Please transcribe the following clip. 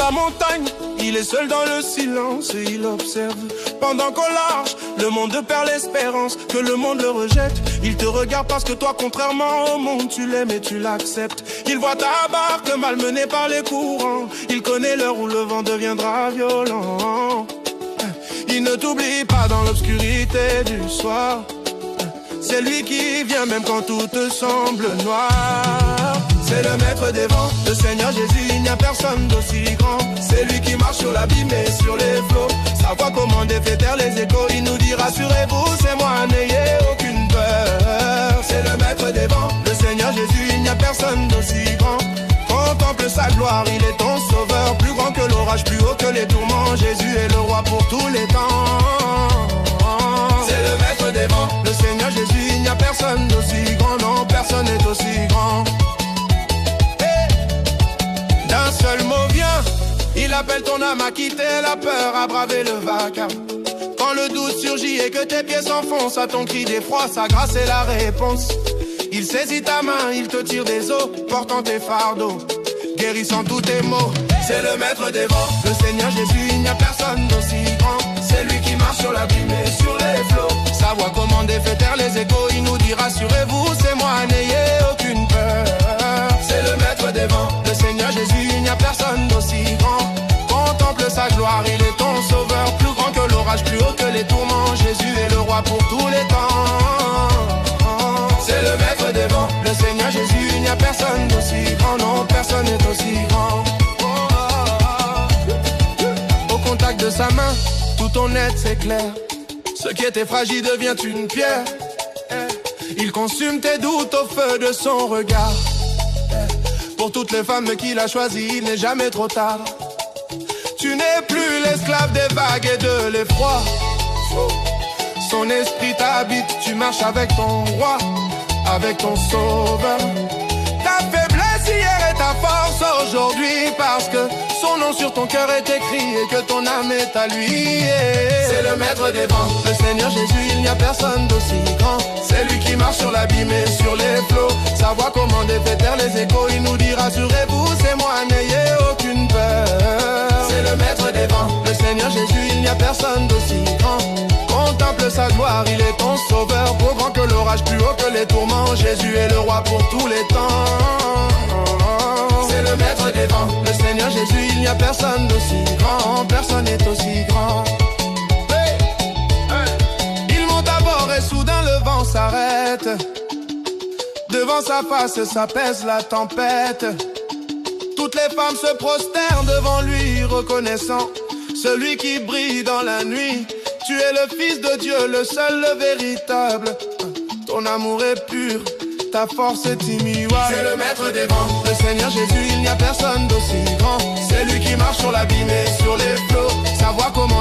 la montagne, il est seul dans le silence et il observe. Pendant qu'au large, le monde perd l'espérance, que le monde le rejette. Il te regarde parce que toi, contrairement au monde, tu l'aimes et tu l'acceptes. Il voit ta barque malmenée par les courants. Il connaît l'heure où le vent deviendra violent. Il ne t'oublie pas dans l'obscurité du soir. C'est lui qui vient même quand tout te semble noir. C'est le maître des vents, le Seigneur Jésus, il n'y a personne d'aussi grand. C'est lui qui marche sur l'abîme et sur les flots. Sa voix commande et fait taire les échos. Il nous dit rassurez-vous, c'est moi, n'ayez aucune peur. C'est le maître des vents, le Seigneur Jésus, il n'y a personne d'aussi grand. Contemple sa gloire, il est ton sauveur. Plus grand que l'orage, plus haut que les tourments. Jésus est le roi pour tous les temps. C'est le maître des vents, le Seigneur Jésus, il n'y a personne d'aussi grand. Non, personne n'est aussi grand. D'un seul mot vient, il appelle ton âme à quitter la peur, à braver le vacarme. Quand le doute surgit et que tes pieds s'enfoncent, à ton cri d'effroi, sa grâce est la réponse. Il saisit ta main, il te tire des eaux, portant tes fardeaux, guérissant tous tes maux. C'est le maître des vents, le Seigneur Jésus, il n'y a personne d'aussi grand. C'est lui qui marche sur l'abîme et sur les flots. Sa voix commande et fait taire les échos. Il nous dit rassurez-vous, c'est moi, n'ayez aucune peur. C'est le maître des vents, le Seigneur Jésus, il n'y a personne d'aussi grand. Contemple sa gloire, il est ton sauveur. Plus grand que l'orage, plus haut que les tourments. Jésus est le roi pour tous les temps. C'est le maître des vents, le Seigneur Jésus, il n'y a personne d'aussi grand. Non, personne n'est aussi grand. Au contact de sa main, tout ton être s'éclaire. Ce qui était fragile devient une pierre. Il consume tes doutes au feu de son regard. Pour toutes les femmes qu'il a choisies, il n'est jamais trop tard. Tu n'es plus l'esclave des vagues et de l'effroi. Son esprit t'habite, tu marches avec ton roi, avec ton sauveur. Ta faiblesse hier est ta force aujourd'hui, parce que son nom sur ton cœur est écrit et que ton âme est à lui. C'est le maître des vents, le Seigneur Jésus, il n'y a personne d'aussi grand. C'est lui qui marche sur l'abîme et sur les flots. Sa voix commande et fait taire les échos. Il nous dit rassurez-vous, c'est moi, n'ayez aucune peur. C'est le maître des vents, le Seigneur Jésus, il n'y a personne d'aussi grand. Contemple sa gloire, il est ton sauveur. Plus grand que l'orage, plus haut que les tourments. Jésus est le roi pour tous les temps. C'est le maître des vents, le Seigneur Jésus, il n'y a personne d'aussi grand. Personne n'est aussi grand. Il monte à bord et soudain le vent s'arrête. Devant sa face s'apaise la tempête. Toutes les femmes se prosternent devant lui, reconnaissant celui qui brille dans la nuit. Tu es le Fils de Dieu, le seul, le véritable. Ton amour est pur, ta force est immuable. C'est le maître des vents, le Seigneur Jésus, il n'y a personne d'aussi grand. C'est lui qui marche sur l'abîme et sur les flots. Sa voix commande